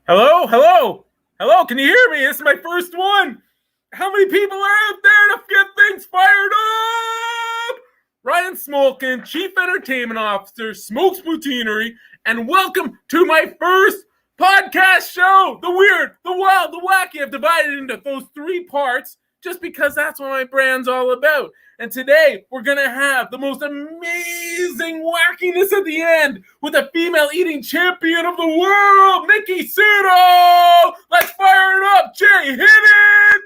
Hello? Hello? Hello? Can you hear me? This is my first one. How many people are out there to get things fired up? Ryan Smolkin, Chief Entertainment Officer, Smokes Poutineery, and welcome to my first podcast show. The weird, the wild, the wacky. I've divided into those three parts just because that's what my brand's all about. And today, we're going to have the most amazing wackiness at the end with a female eating champion of the world, Nikki Cito! Let's fire it up! Jay, hit it!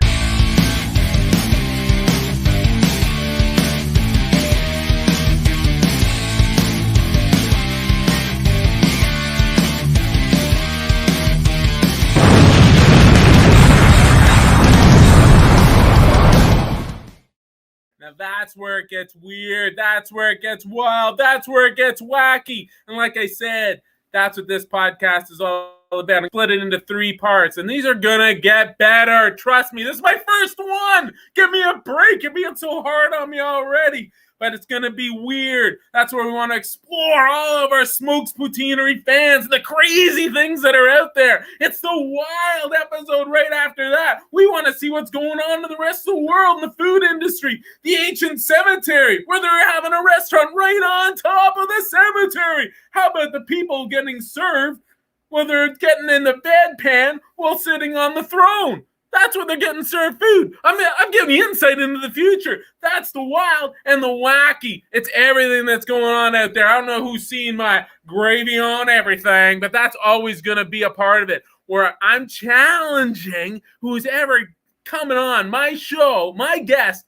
Now that's where it gets weird, that's where it gets wild, that's where it gets wacky. And like I said, that's what this podcast is all about. I split it into three parts, and these are gonna get better. Trust me, this is my first one. Give me a break. You're being so hard on me already. But it's going to be weird. That's where we want to explore all of our Smokes Poutineery fans, the crazy things that are out there. It's the wild episode right after that. We want to see what's going on in the rest of the world in the food industry. The ancient cemetery, where they're having a restaurant right on top of the cemetery. How about the people getting served, where they're getting in the bedpan while sitting on the throne? That's where they're getting served food. I'm giving you insight into the future. That's the wild and the wacky. It's everything that's going on out there. I don't know who's seen my gravy on everything, but that's always going to be a part of it, where I'm challenging who's ever coming on my show, my guest,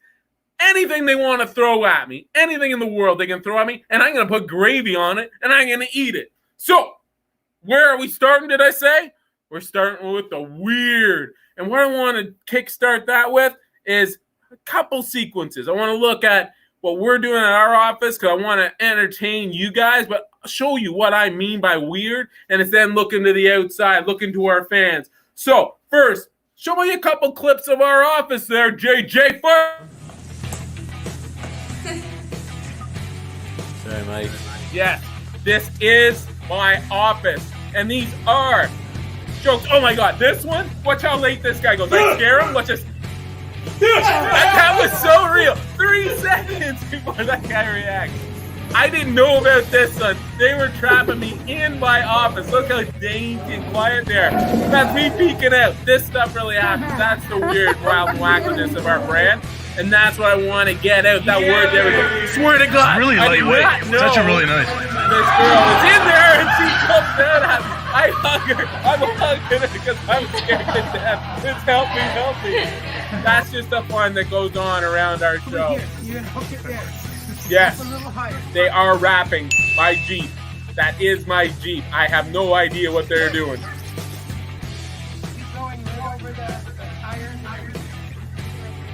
anything they want to throw at me, anything in the world they can throw at me, and I'm going to put gravy on it, and I'm going to eat it. So, where are we starting, did I say? We're starting with the weird. And what I want to kickstart that with is a couple sequences. I want to look at what we're doing at our office because I want to entertain you guys, but show you what I mean by weird. And it's then looking to the outside, looking to our fans. So first, show me a couple clips of our office there, JJ. Sorry, Mike. Yes, this is my office. And these are jokes. Oh my God, this one? Watch how late this guy goes. I scare him. Watch this. That was so real. 3 seconds before that guy reacts. I didn't know about this one. They were trapping me in my office. Look how dainty and quiet there. That's me peeking out. This stuff really happens. That's the weird, wild wackiness of our brand. And that's what I want to get out. That word there. Swear to God. It's really lightweight. It's actually really nice. This girl is in there and she comes out at me. I hug her. I'm hugging her because I'm scared to death. It's help me. That's just the fun that goes on around our show. Yes, they are rapping my Jeep. That is my Jeep. I have no idea what they're doing.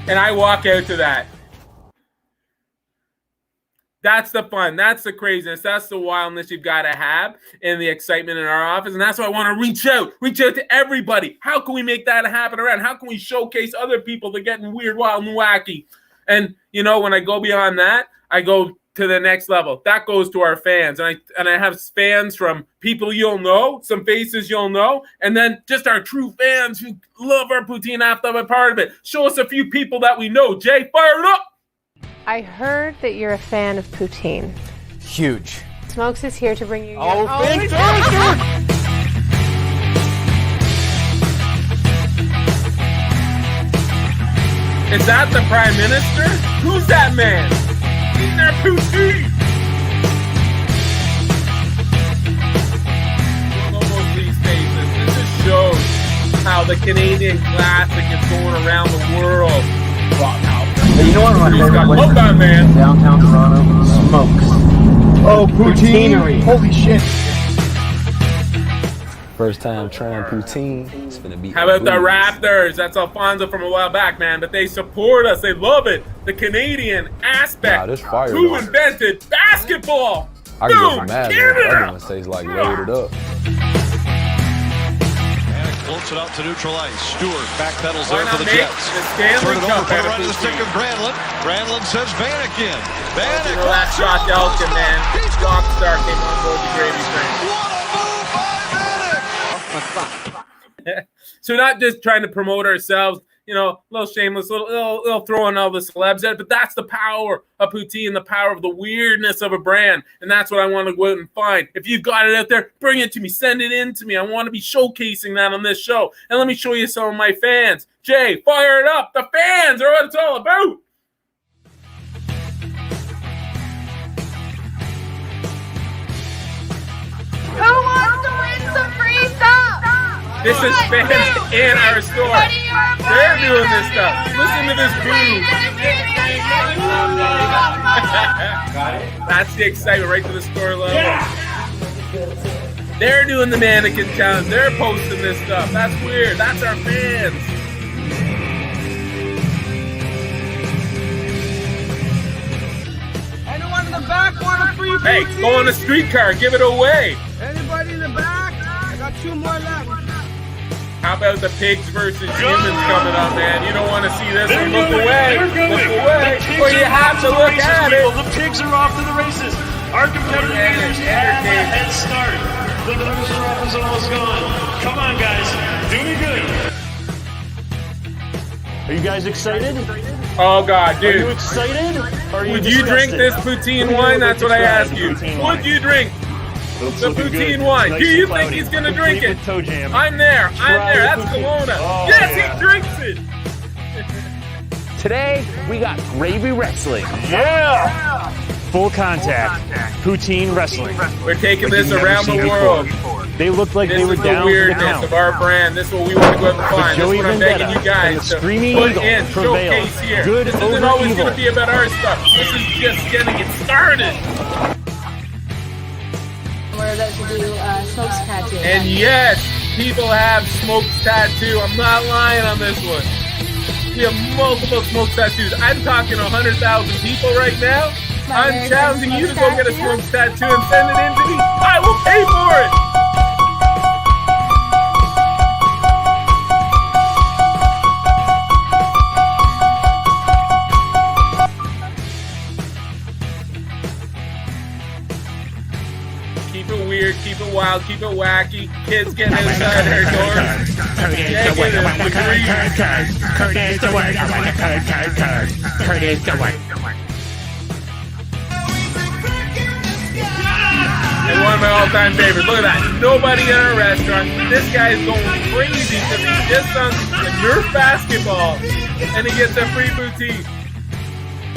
And I walk out to that. That's the fun. That's the craziness. That's the wildness you've got to have and the excitement in our office. And that's why I want to reach out to everybody. How can we make that happen around? How can we showcase other people that are getting weird, wild, and wacky? And, you know, when I go beyond that, I go to the next level. That goes to our fans. And I have fans from people you'll know, some faces you'll know, and then just our true fans who love our poutine have to be a part of it. Show us a few people that we know. Jay, fire it up! I heard that you're a fan of poutine. Huge. Smokes is here to bring you your... Oh, fantastic! Is that the Prime Minister? Who's that man? Eating their poutine! Almost these faces. This just shows how the Canadian classic is going around the world. But you know what my favorite place in downtown Toronto? Smokes. Oh, poutine! Holy shit! First time trying poutine. It's gonna be. How about the Raptors? That's Alfonso from a while back, man. But they support us. They love it. The Canadian aspect. Nah, this fire. Who invented basketball? I can go Boom, from mad. Canada! The other one stays like loaded up. Floats it out to neutral ice. Stewart backpedals Why there for not the make Jets. the Stanley Turn it Cup over, put out it of right to the stick poutine? of Granlund. Granlund says Vanek in. Vanek. You know that shot Elkin, man. Rockstar came on board the gravy train. What a move by Vanek! So not just trying to promote ourselves, you know, a little shameless, little throwing all the celebs at it, but that's the power of poutine, the power of the weirdness of a brand. And that's what I want to go out and find. If you've got it out there, bring it to me, send it in to me. I want to be showcasing that on this show. And let me show you some of my fans. Jay, fire it up. The fans are what it's all about. Who wants to win some free stuff? This is fans in our store. They're doing this stuff. Listen to this groove. That's the excitement right to the store level. They're doing the mannequin challenge. They're posting this stuff. That's weird. That's our fans. Anyone in the back want a free Hey, poutine? go on a streetcar. Give it away. Anybody in the back? I got 2 more left. How about the pigs versus humans coming up, man? You don't want to see this one. Look away. Look away. Or you have to look at it. The pigs are off to the races. Our competitors have a head start. The loser up is almost gone. Come on, guys. Do me good. Are you guys excited? Oh, God, dude. Are you excited? Or are you Would you drink this poutine wine? That's what I ask you. Would you drink the poutine wine? Do you think he's going to drink it? I'm there. That's Kelowna. Yes, he drinks it. Today, we got gravy wrestling. Yeah! Full contact. Poutine wrestling. We're taking this around the world. They looked like This they were is the down for the weirdness count. of our brand. This is what we want to go out and find. This is Joey what I'm begging you guys and the to Screaming put Eagle in, prevailed. showcase here. Good This over isn't always evil. going to be about our stuff. This is just getting it started. Where that should do smokes tattoo. And yes, people have smokes tattoo. I'm not lying on this one. We have multiple smoke tattoos. I'm talking 100,000 people right now. I'm challenging you to go get a smoke tattoo and send it in to me. I will pay for it. Keep it weird, keep it wild, keep it wacky. Kids getting inside their doors. And one of my all-time favorites. Look at that. Nobody in our restaurant. This guy is going crazy because he just on the Nerf basketball. And he gets a free poutine.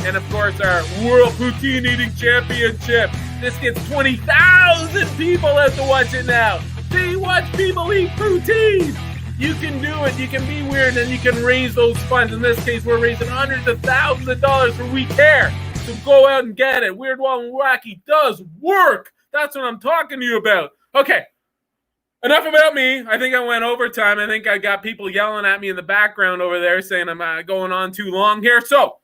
And of course, our World Poutine Eating Championship. This gets 20,000 people out to watch it now. See, watch people eat poutine. You can do it. You can be weird, and you can raise those funds. In this case, we're raising hundreds of thousands of dollars for We Care. So go out and get it. Weird, Wild, and Wacky does work. That's what I'm talking to you about. Okay, enough about me. I think I went overtime. I think I got people yelling at me in the background over there saying I'm going on too long here. So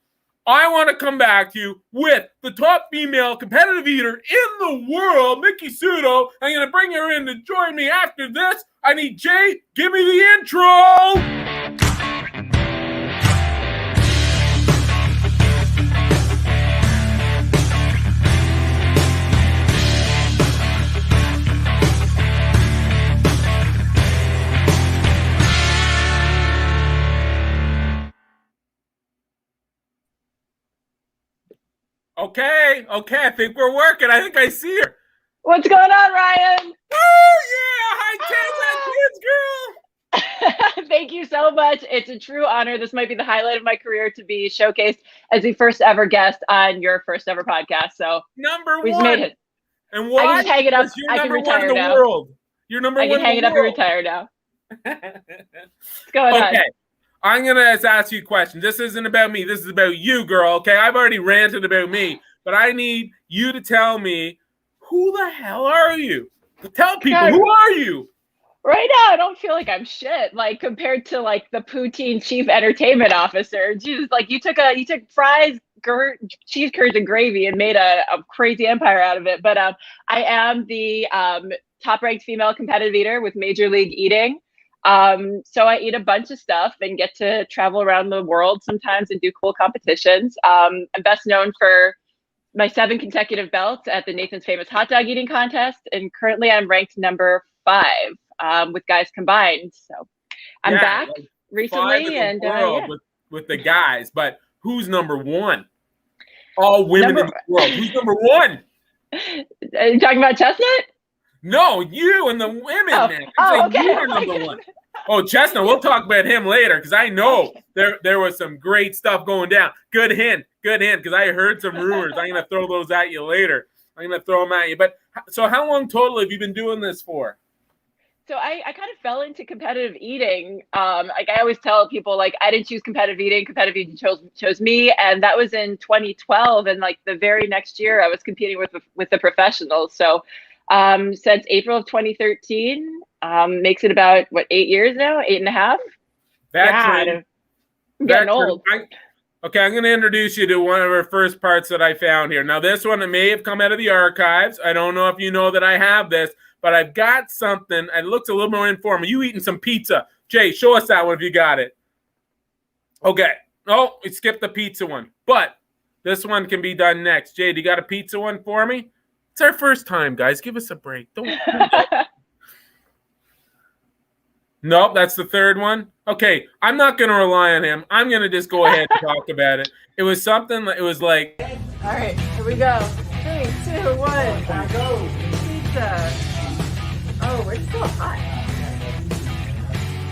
I want to come back to you with the top female competitive eater in the world, Mickey Sudo. I'm going to bring her in to join me after this. I need Jay. Give me the intro. Okay, I think we're working. I think I see her. What's going on, Ryan? Oh, yeah! Hi, Kids, girl! Thank you so much. It's a true honor. This might be the highlight of my career to be showcased as the first ever guest on your first ever podcast. So number we one. Made it. And why? I can just hang it up. You're I can number retire one in the now. world. You're number one. I can hang it up and retire now. What's going on? Okay. I'm going to ask you a question. This isn't about me. This is about you, girl, okay? I've already ranted about me, but I need you to tell me, who the hell are you? Tell people, God. who are you? Right now, I don't feel like I'm shit. Like compared to like the poutine chief entertainment officer, Jesus, like you took fries, cheese curds, and gravy and made a crazy empire out of it. But I am the top-ranked female competitive eater with Major League Eating. So I eat a bunch of stuff and get to travel around the world sometimes and do cool competitions. I'm best known for my 7 consecutive belts at the Nathan's Famous Hot Dog Eating Contest. And currently I'm ranked number 5 with guys combined. So I'm back like 5 recently, in the and world with the guys. But who's number one? All women in the world. Who's number one? Are you talking about Chestnut? No, you and the women, man. Okay. You are number one. Oh, Chestnut, we'll talk about him later because I know there was some great stuff going down. Good hint, because I heard some rumors. I'm going to throw those at you later. I'm going to throw them at you. But so how long total have you been doing this for? So I kind of fell into competitive eating. Like I always tell people, like I didn't choose competitive eating chose me, and that was in 2012. And like the very next year, I was competing with the professionals. So since April of 2013, makes it about 8 years now, 8.5. I'm getting old. Okay, I'm going to introduce you to one of our first parts that I found here. Now, this one, it may have come out of the archives. I don't know if you know that I have this, but I've got something. It looks a little more informal. You eating some pizza. Jay, show us that one if you got it. Okay. Oh, we skipped the pizza one. But this one can be done next. Jay, do you got a pizza one for me? It's our first time, guys. Give us a break. Don't. Nope, that's the third one. Okay, I'm not going to rely on him. I'm going to just go ahead and talk about it. It was something, it was like... All right, here we go. 3, 2, 1. Go. Pizza. Oh, we're still hot.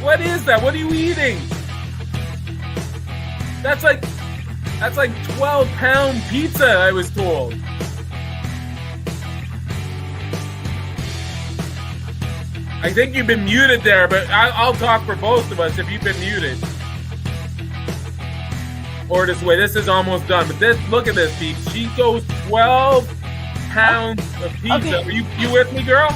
What is that? What are you eating? That's like 12-pound pizza, I was told. I think you've been muted there, but I'll talk for both of us if you've been muted. Or this way. This is almost done. But look at this, peeps. She goes 12 pounds of pizza. Okay. Are you with me, girl?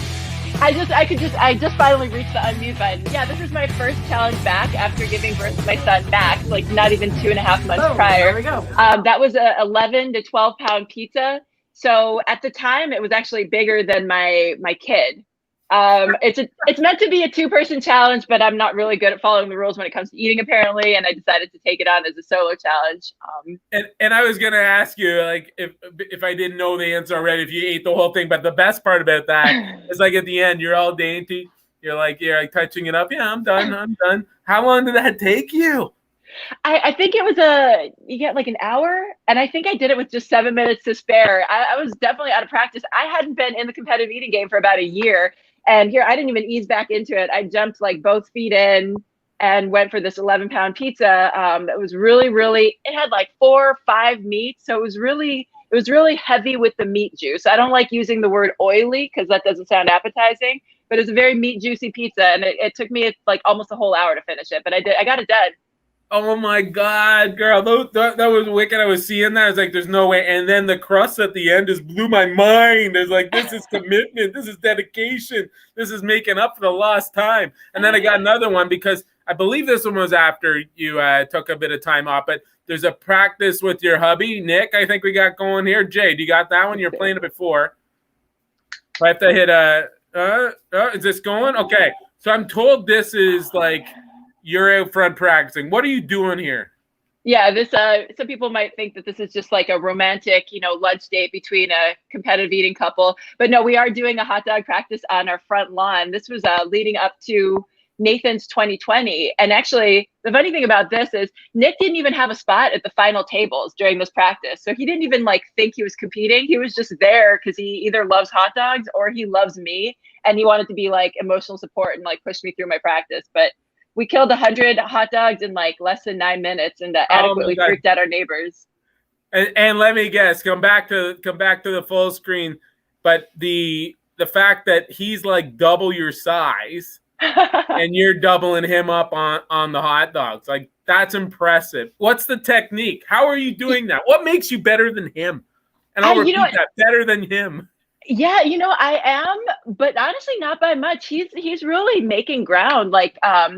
I just finally reached the unmute button. Yeah, this is my first challenge back after giving birth to my son Max, like not even 2.5 months prior. There we go. That was a 11 to 12 pound pizza. So at the time, it was actually bigger than my kid. It's meant to be a 2-person challenge, but I'm not really good at following the rules when it comes to eating, apparently, and I decided to take it on as a solo challenge. And I was gonna ask you, like, if I didn't know the answer already, if you ate the whole thing, but the best part about that is like at the end, you're all dainty, you're like touching it up. Yeah, I'm done. How long did that take you? I think it was you get like an hour, and I think I did it with just 7 minutes to spare. I was definitely out of practice. I hadn't been in the competitive eating game for about a year. And here, I didn't even ease back into it. I jumped like both feet in and went for this 11-pound pizza. That was really, really, it had like 4 or 5 meats. So it was really heavy with the meat juice. I don't like using the word oily because that doesn't sound appetizing, but it's a very meat juicy pizza. And it took me like almost a whole hour to finish it, but I got it done. Oh my God, girl, that was wicked. I was seeing that. I was like, there's no way. And then the crust at the end just blew my mind. It's like, this is commitment. This is dedication. This is making up for the lost time. And then I got another one because I believe this one was after you took a bit of time off. But there's a practice with your hubby, Nick, I think we got going here. Jay, do you got that one? You're playing it before. I have to hit is this going? Okay. So I'm told this is like, you're out front practicing. What are you doing here? Yeah, this some people might think that this is just like a romantic, lunch date between a competitive eating couple. But no, we are doing a hot dog practice on our front lawn. This was leading up to Nathan's 2020. And actually, the funny thing about this is Nick didn't even have a spot at the final tables during this practice. So he didn't even think he was competing. He was just there because he either loves hot dogs or he loves me. And he wanted to be like emotional support and like push me through my practice. But we killed 100 hot dogs in like less than 9 minutes and adequately freaked out our neighbors. And let me guess, come back to the full screen. But the fact that he's like double your size and you're doubling him up on the hot dogs, like that's impressive. What's the technique? How are you doing that? What makes you better than him? And I'll repeat that, better than him. Yeah, I am, but honestly, not by much. He's really making ground.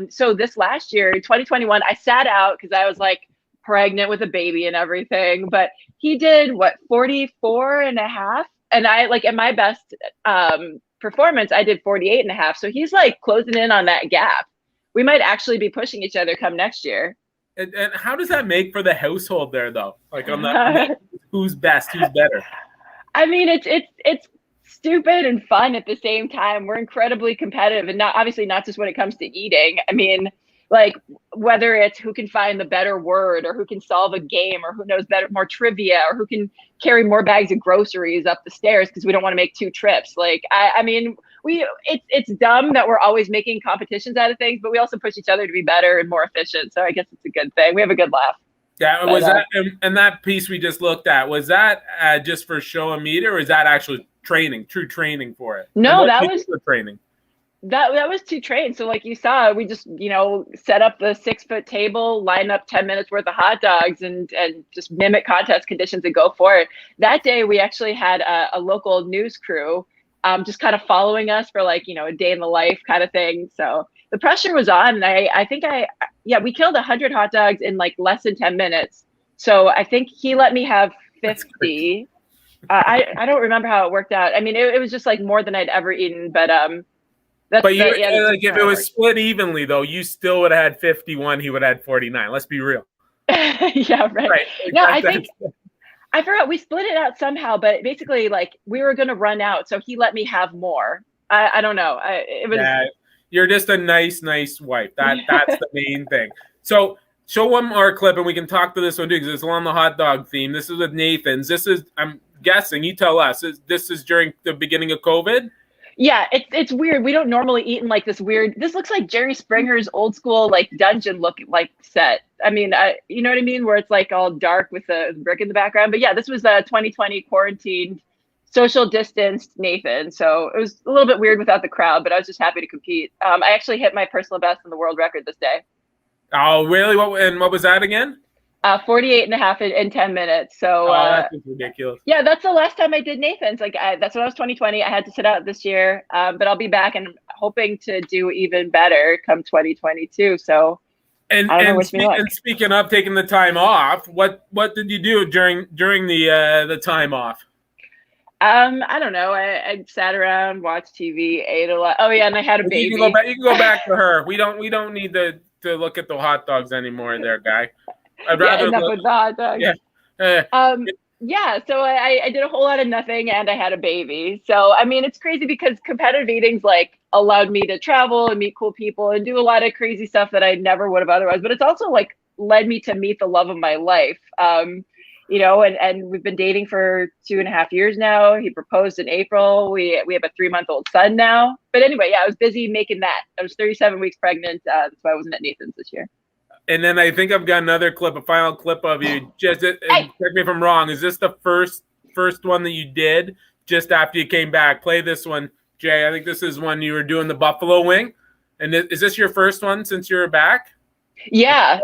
So this last year, 2021, I sat out because I was like pregnant with a baby and everything. But he did 44.5, and I at my best performance, I did 48.5. So he's like closing in on that gap. We might actually be pushing each other come next year. And how does that make for the household there, though? Like on the who's best, who's better? I mean, it's stupid and fun at the same time. We're incredibly competitive, and obviously not just when it comes to eating. I mean, like whether it's who can find the better word or who can solve a game or who knows better, more trivia, or who can carry more bags of groceries up the stairs because we don't want to make 2 trips. Like, I mean, it's dumb that we're always making competitions out of things, but we also push each other to be better and more efficient. So I guess it's a good thing. We have a good laugh. Yeah, was that and that piece we just looked at, was that just for show and media, or is that actually training, true training for it? No, that was training. That was to train. So like you saw, we just, set up the 6-foot table, line up 10 minutes worth of hot dogs and just mimic contest conditions and go for it. That day, we actually had a local news crew just kind of following us for like, a day in the life kind of thing. So the pressure was on. And I think we killed 100 hot dogs in like less than 10 minutes. So I think he let me have 50. I don't remember how it worked out. I mean, it was just like more than I'd ever eaten, but if it was split evenly, though, you still would have had 51. He would have had 49. Let's be real. Yeah, right. No, I think I forgot we split it out somehow, but basically, like we were going to run out, so he let me have more. I don't know. It was. Yeah, you're just a nice wife. That's the main thing. So show one more clip, and we can talk to this one too, because it's along the hot dog theme. This is with Nathan's. This is, I'm guessing, you tell us. This is during the beginning of COVID. Yeah, it's weird. We don't normally eat in like this weird. This looks like Jerry Springer's old school like dungeon look like set. I mean, you know what I mean, where it's like all dark with the brick in the background. But yeah, this was a 2020 quarantined, social distanced Nathan. So it was a little bit weird without the crowd, but I was just happy to compete. I actually hit my personal best in the world record this day. Oh, really? What was that again? 48 and a half in 10 minutes. So that's ridiculous. Yeah, that's the last time I did Nathan's. Like that's when I was 2020. I had to sit out this year, but I'll be back and hoping to do even better come 2022. So and speaking of taking the time off, what did you do during the time off? I don't know. I sat around, watched TV, ate a lot. Oh yeah, and I had a baby. You can go back to her. We don't need to look at the hot dogs anymore, there, guy. I'd rather enough with the hot dogs. Yeah. So I did a whole lot of nothing, and I had a baby. So I mean, it's crazy because competitive eating's like allowed me to travel and meet cool people and do a lot of crazy stuff that I never would have otherwise. But it's also like led me to meet the love of my life. And we've been dating for 2.5 years now. He proposed in April. We have a 3-month-old son now. But anyway, yeah, I was busy making that. I was 37 weeks pregnant, so I wasn't at Nathan's this year. And then I think I've got another clip, a final clip of you. Correct me if I'm wrong. Is this the first one that you did just after you came back? Play this one, Jay. I think this is when you were doing the buffalo wing. And is this your first one since you were back? Yeah.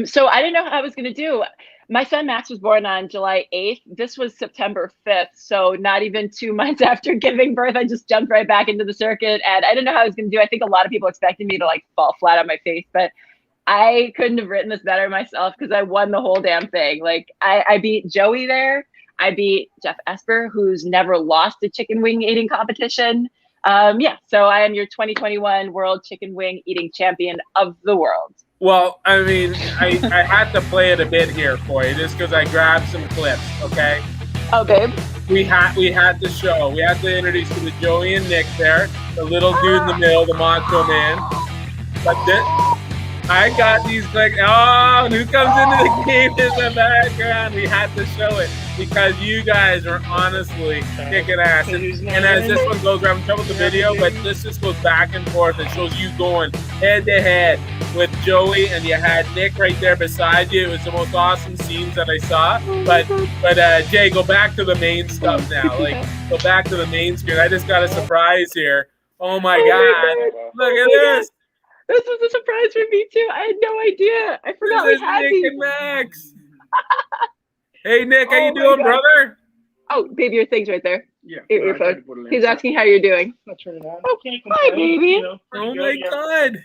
So I didn't know how I was going to do. My son Max was born on July 8th. This was September 5th. So not even 2 months after giving birth, I just jumped right back into the circuit. And I didn't know how I was going to do. I think a lot of people expected me to like fall flat on my face, but I couldn't have written this better myself because I won the whole damn thing. Like I beat Joey there. I beat Jeff Esper, who's never lost a chicken wing eating competition. So I am your 2021 World Chicken Wing Eating Champion of the world. Well, I mean, I had to play it a bit here for you just because I grabbed some clips, okay? Oh, babe. We had to show. We had to introduce you to Joey and Nick there, the little dude in the middle, the macho man. But I got these like, who comes into the game in the background? We had to show it because you guys are honestly kicking ass. And as this one goes, we're having trouble with the video, but this just goes back and forth. It shows you going head to head with Joey, and you had Nick right there beside you. It was the most awesome scenes that I saw. But Jay, go back to the main stuff now. Like, go back to the main screen. I just got a surprise here. Oh my God! Look at this. This was a surprise for me too. I had no idea. I forgot we had Nick these. and Max. Hey Nick, how you doing, brother? Oh, baby, your thing's right there. Yeah. Your phone. He's asking how you're doing. I'll turn it on. Oh, hi, baby. Oh my God.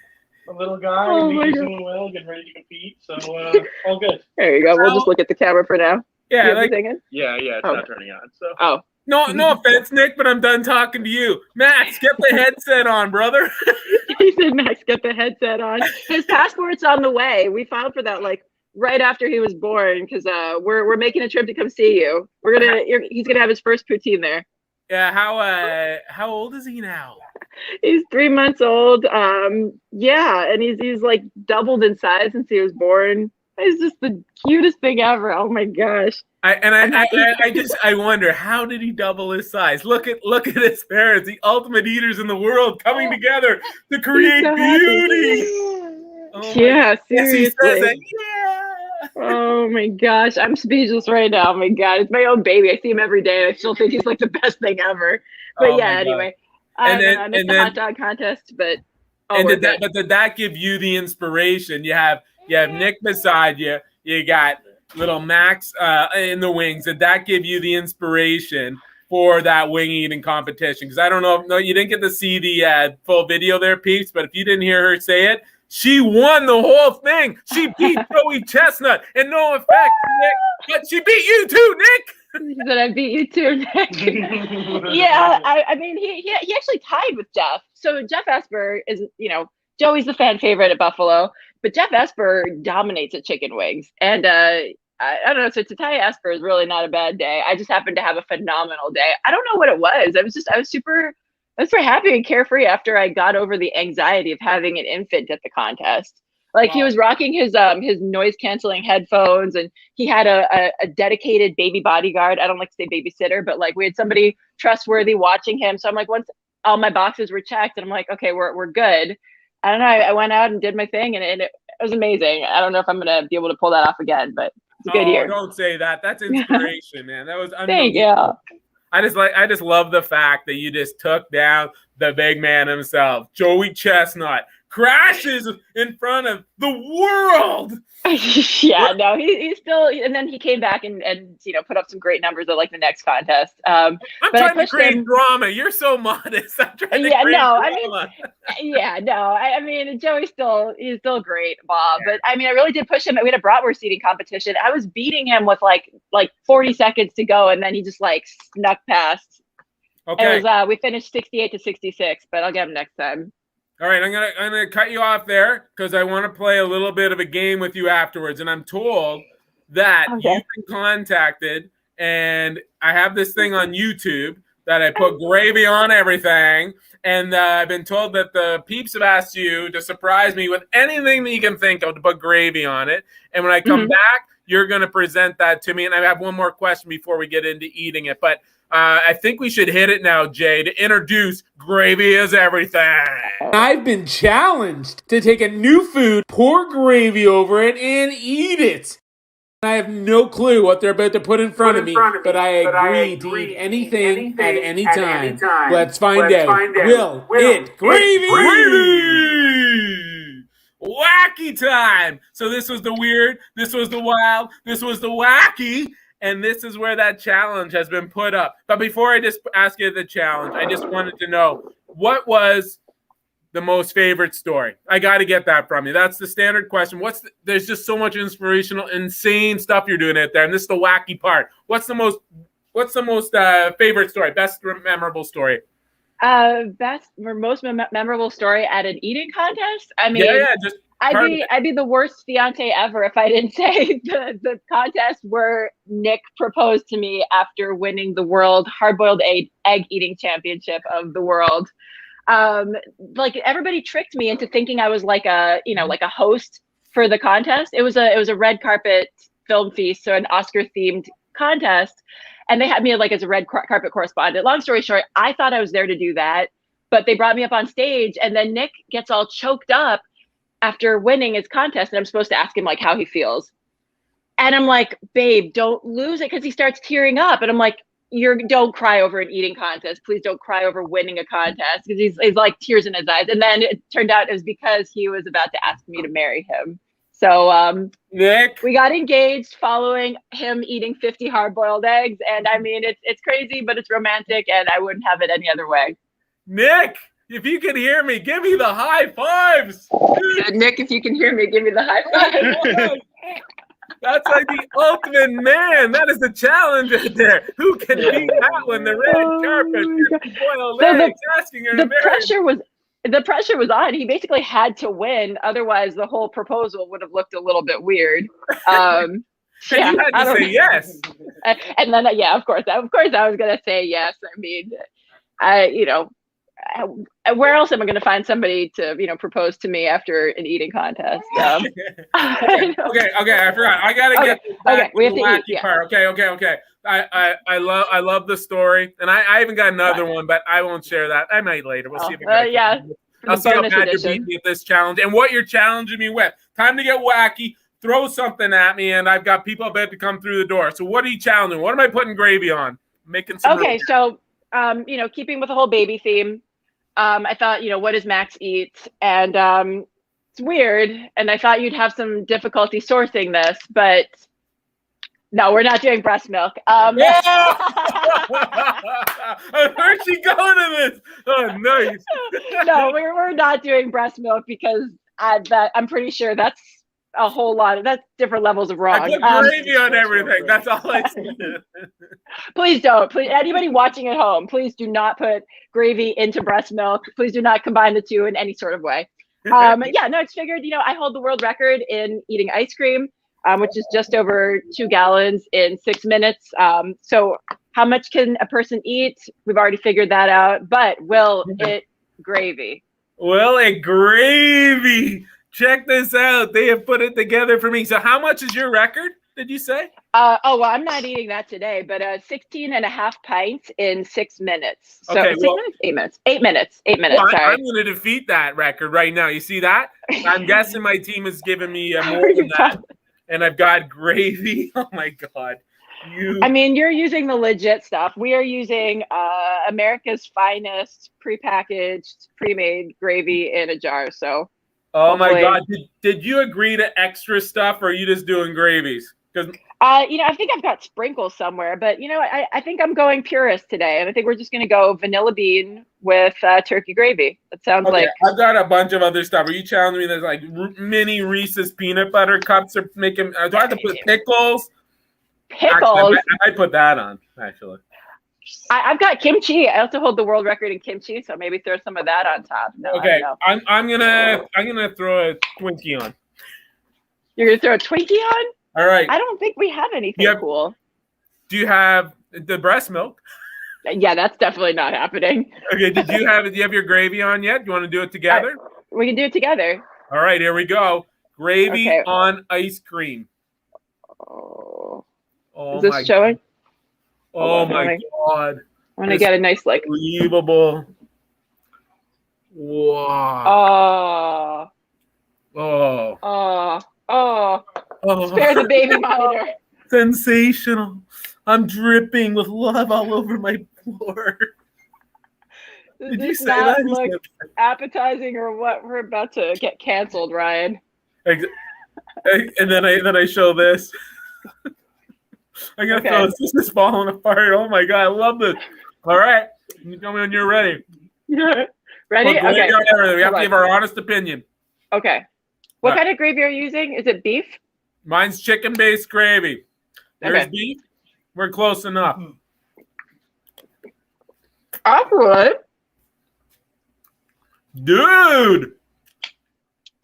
A little guy, he's doing well, getting ready to compete. So all good. There you go. We'll just look at the camera for now. Yeah, yeah, it's not turning on. So. Oh. No offense, Nick, but I'm done talking to you. Max, get the headset on, brother. He said, Max, get the headset on. His passport's on the way. We filed for that like right after he was born because we're making a trip to come see you. He's gonna have his first poutine there. Yeah, how old is he now? He's 3 months old. Yeah, and he's like doubled in size since he was born. He's just the cutest thing ever. Oh my gosh. I wonder, how did he double his size? Look at his parents, the ultimate eaters in the world, coming together to create so beauty. Oh yeah, seriously. Yes, he says it. Yeah. Oh my gosh, I'm speechless right now. Oh my god, it's my own baby. I see him every day. I still think he's like the best thing ever. But yeah, anyway, I missed the hot dog contest, but did that give you the inspiration? You have Nick beside you. You got little Max in the wings. Did that give you the inspiration for that wing eating competition? Because I don't know. No, you didn't get to see the full video there, peeps. But if you didn't hear her say it, she won the whole thing. She beat Joey Chestnut. And no offense, Nick, but she beat you too, Nick. He said, I beat you too, Nick. Yeah, I mean, he actually tied with Jeff. So Jeff Esper is, Joey's the fan favorite at Buffalo, but Jeff Esper dominates at chicken wings. And I don't know, so to tie Esper is really not a bad day. I just happened to have a phenomenal day. I don't know what it was. I was super happy and carefree after I got over the anxiety of having an infant at the contest. Like, he was rocking his noise canceling headphones, and he had a dedicated baby bodyguard. I don't like to say babysitter, but like, we had somebody trustworthy watching him. So I'm like, once all my boxes were checked, and I'm like, okay, we're good. I don't know. I went out and did my thing, and it was amazing. I don't know if I'm gonna be able to pull that off again, but it's a good year. Don't say that. That's inspiration, man. That was thank you. I just love the fact that you just took down the big man himself, Joey Chestnut. Crashes in front of the world. Yeah, no, he's still, and then he came back and put up some great numbers at like the next contest. I'm trying to create drama. You're so modest. I'm trying to create drama. I mean, Joey's he's still great, Bob. But I mean, I really did push him. We had a bratwurst eating competition. I was beating him with like 40 seconds to go, and then he just like snuck past. Okay. It was we finished 68-66, but I'll get him next time. All right, I'm gonna cut you off there because I want to play a little bit of a game with you afterwards. And I'm told that you've been contacted, and I have this thing on YouTube that I put gravy on everything. And I've been told that the peeps have asked you to surprise me with anything that you can think of to put gravy on it. And when I come back, you're going to present that to me. And I have one more question before we get into eating it. But I think we should hit it now, Jay, to introduce Gravy is Everything. I've been challenged to take a new food, pour gravy over it, and eat it. I have no clue what they're about to put in front of me, but I agree to eat anything at any time. Let's find out. Will it gravy? Wacky time. So this was the weird, this was the wild, this was the wacky. And this is where that challenge has been put up. But before I just ask you the challenge, I just wanted to know, what was the most favorite story? I got to get that from you. That's the standard question. There's just so much inspirational, insane stuff you're doing out there. And this is the wacky part. What's the most favorite story? Best memorable story? Best or most memorable story at an eating contest? I mean, I'd be the worst fiance ever if I didn't say the contest where Nick proposed to me after winning the world hard-boiled egg eating championship of the world. Like, everybody tricked me into thinking I was like a host for the contest. It was a red carpet film feast, so an Oscar themed contest, and they had me like as a red carpet correspondent. Long story short, I thought I was there to do that, but they brought me up on stage, and then Nick gets all choked up after winning his contest, and I'm supposed to ask him like how he feels. And I'm like, babe, don't lose it, because he starts tearing up. And I'm like, don't cry over an eating contest. Please don't cry over winning a contest, because he's like tears in his eyes. And then it turned out it was because he was about to ask me to marry him. So Nick, we got engaged following him eating 50 hard-boiled eggs. And I mean, it's crazy, but it's romantic, and I wouldn't have it any other way. Nick, if you can hear me, give me the high fives. Nick, if you can hear me, give me the high five. That's like the ultimate man. That is the challenge right there. Who can beat that one? The red carpet. The pressure was on. He basically had to win. Otherwise, the whole proposal would have looked a little bit weird. And you had to say yes. And then, of course I was going to say yes. I mean, where else am I going to find somebody to, propose to me after an eating contest? Okay. I forgot. I gotta get back to the wacky part. Okay. I love the story, and I even got another one, but I won't share that. I might later. We'll see if I'll see how bad you beat me at this challenge and what you're challenging me with. Time to get wacky. Throw something at me, and I've got people about to come through the door. So what are you challenging? What am I putting gravy on? Making some. Okay, so keeping with the whole baby theme. I thought, what does Max eat? And it's weird. And I thought you'd have some difficulty sourcing this, but no, we're not doing breast milk. Where's she going to this? Oh, nice. No, we're not doing breast milk because I'm pretty sure that's a whole lot. That's different levels of wrong. I put gravy on everything. That's all I see. Please don't. Please, anybody watching at home, please do not put gravy into breast milk. Please do not combine the two in any sort of way. It's figured, I hold the world record in eating ice cream, which is just over 2 gallons in 6 minutes. So how much can a person eat? We've already figured that out, but will it gravy? Will it gravy? Check this out. They have put it together for me. So how much is your record, did you say? I'm not eating that today, but 16 and a half pints in 6 minutes. So 6 minutes, 8 minutes. 8 minutes. 8 minutes, well, sorry. I'm going to defeat that record right now. You see that? I'm guessing my team has given me more than that. And I've got gravy. Oh, my God. I mean, you're using the legit stuff. We are using America's finest prepackaged, pre-made gravy in a jar, so... Oh my God! Did you agree to extra stuff, or are you just doing gravies? Because I think I've got sprinkles somewhere, but I think I'm going purist today, and I think we're just gonna go vanilla bean with turkey gravy. That sounds like I've got a bunch of other stuff. Are you challenging me? There's like mini Reese's peanut butter cups are making. Do I have to put pickles? Pickles. I put that on actually. I've got kimchi. I also hold the world record in kimchi, so maybe throw some of that on top. No, okay, I'm gonna throw a Twinkie on. You're gonna throw a Twinkie on? All right. I don't think we have anything cool. Do you have the breast milk? Yeah, that's definitely not happening. Okay. Do you have your gravy on yet? Do you want to do it together? We can do it together. All right. Here we go. Gravy on ice cream. Oh, is this showing? Oh my God! I want to get a nice unbelievable. Wow. Oh. Spare the baby monitor. Sensational! I'm dripping with love all over my floor. Did you say that? Look appetizing or what? We're about to get canceled, Ryan. And then I show this. I gotta throw this. This is falling apart. Oh my God, I love this. All right, you tell me when you're ready. Yeah. Ready? Look, okay. We have to give our honest opinion. Okay. What kind of gravy are you using? Is it beef? Mine's chicken-based gravy. There's beef. We're close enough. Awkward. Dude.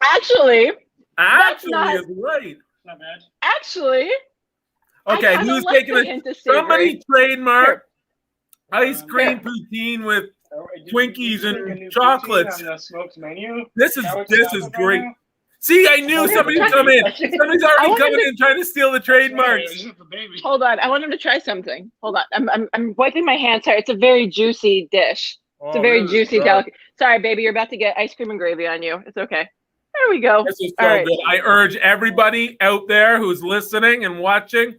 Actually is right. Not bad. Actually. Okay, who's taking it? Somebody trademark ice cream poutine with Twinkies and chocolates. On the smoked menu? This is great. See, I knew somebody would come in. Somebody's already coming in trying to steal the trademarks. Hold on, I want him to try something. Hold on, I'm wiping my hands. Sorry, it's a very juicy dish. It's a very juicy, delicate. Sorry, baby, you're about to get ice cream and gravy on you. It's okay. There we go. This is so good. I urge everybody out there who's listening and watching,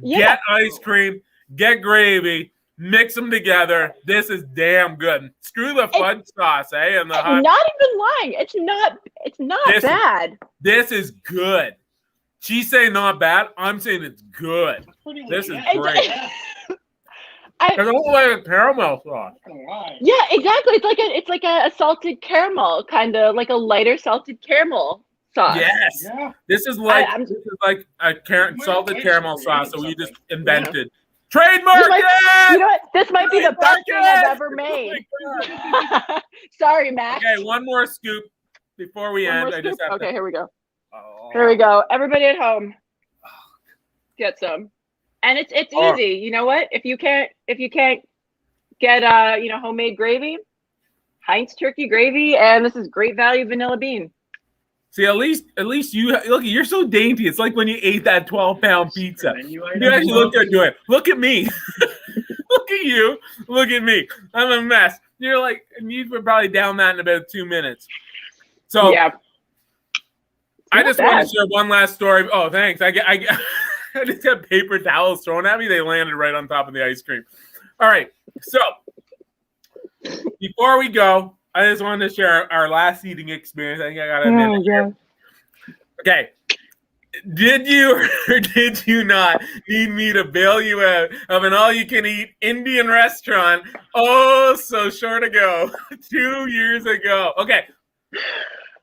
get ice cream, get gravy, mix them together. This is damn good. Screw the fudge sauce, and the hot. Not even lying. It's not bad. This is good. She's saying not bad. I'm saying it's good. This is great. I don't like a caramel sauce. Yeah, exactly. It's like a salted caramel, kind of like a lighter salted caramel sauce. Yes. Yeah. This is like a salted caramel sauce that we just invented. Trademark it! You know what? This might be the best thing I've ever made. Oh sorry, Max. Okay, one more scoop before we end. I just have here we go. Oh. Here we go. Everybody at home. get some. And it's easy. You know what? If you can't get homemade gravy, Heinz turkey gravy, and this is great value vanilla bean. See, at least you look. You're so dainty. It's like when you ate that 12-pound pizza. You actually look good doing it. Look at me. Look at you. Look at me. I'm a mess. You're like, you were probably down that in about 2 minutes. So yeah. I just want to share one last story. Oh, thanks. I just got paper towels thrown at me. They landed right on top of the ice cream. All right. So before we go, I just wanted to share our last eating experience. I think I got to admit it. Okay. Did you or did you not need me to bail you out of an all-you-can-eat Indian restaurant so short ago, 2 years ago? Okay.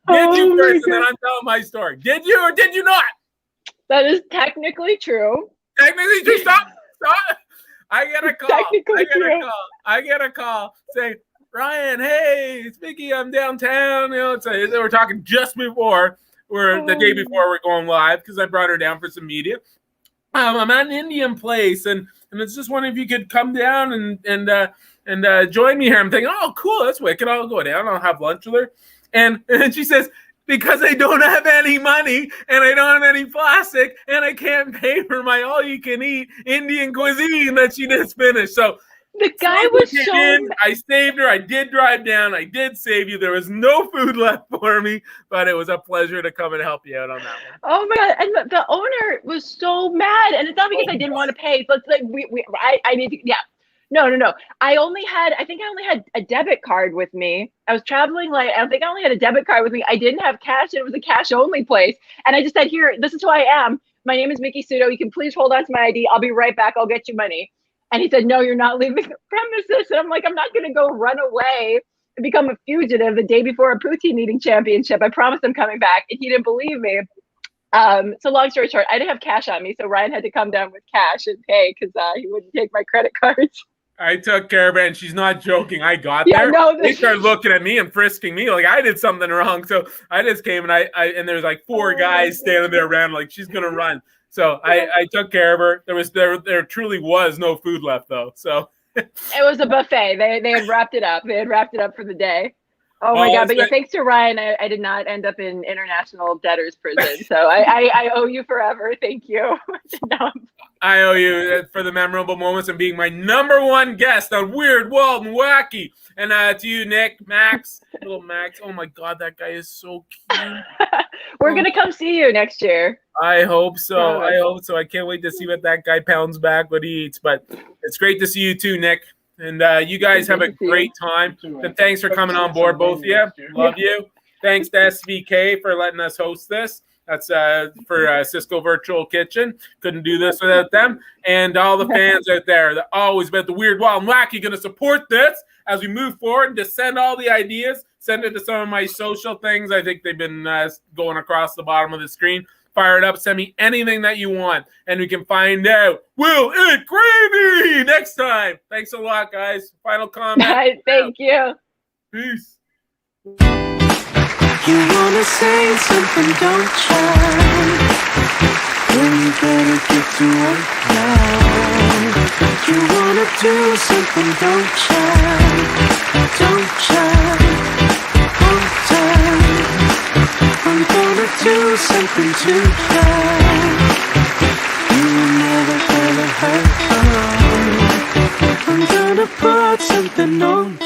Did you first, and then I'm telling my story. Did you or did you not? That is technically true. Technically true. Stop. I get a call. I get a call saying, Ryan, hey, it's Mickey. I'm downtown. You know, we're talking just before. The day before we're going live because I brought her down for some media. I'm at an Indian place, and it's just wondering if you could come down and join me here. I'm thinking, oh, cool, that's wicked. I'll go down. I'll have lunch with her. And she says, because I don't have any money and I don't have any plastic and I can't pay for my all-you-can-eat Indian cuisine that she just finished. So the guy was so... I saved her. I did drive down. I did save you. There was no food left for me, but it was a pleasure to come and help you out on that one. Oh my God. And the owner was so mad. And it's not because I didn't want to pay. So it's like, I need to, yeah. No. I think I only had a debit card with me. I was traveling I think I only had a debit card with me. I didn't have cash. And it was a cash only place. And I just said, here, this is who I am. My name is Mickey Sudo. You can please hold on to my ID. I'll be right back. I'll get you money. And he said, no, you're not leaving the premises. And I'm like, I'm not going to go run away and become a fugitive the day before a poutine eating championship. I promised I'm coming back. And he didn't believe me. So long story short, I didn't have cash on me. So Ryan had to come down with cash and pay because he wouldn't take my credit cards. I took care of it, and she's not joking. I got there. No, they started looking at me and frisking me like I did something wrong. So I just came, and and there's like 4 guys standing there around like she's going to run. So I took care of her. There truly was no food left though. So it was a buffet. They had wrapped it up. They had wrapped it up for the day. Oh my God! But yeah, thanks to Ryan, I did not end up in international debtors prison. So I owe you forever. Thank you. I owe you for the memorable moments and being my #1 guest on Weird, Wild, and Wacky. And to you, Nick, Max, little Max. Oh my God, that guy is so cute. We're gonna come see you next year. I hope so. I can't wait to see what that guy pounds back, what he eats. But it's great to see you too, Nick. And you guys have a great time. And thanks for coming on board, both of you. Love you. Thanks to SVK for letting us host this. That's for Cisco Virtual Kitchen. Couldn't do this without them. And all the fans out there that always been the Weird, Wild, and Wacky going to support this as we move forward and to send all the ideas. Send it to some of my social things. I think they've been going across the bottom of the screen. Fire it up. Send me anything that you want. And we can find out, will it gravy next time? Thanks a lot, guys. Final comment. Thank you. Peace. You wanna say something, don't try. When you better get to work now. You wanna do something, don't try. Don't try. Hold tight. I'm gonna do something to try. You will never ever hurt. I'm gonna put something on.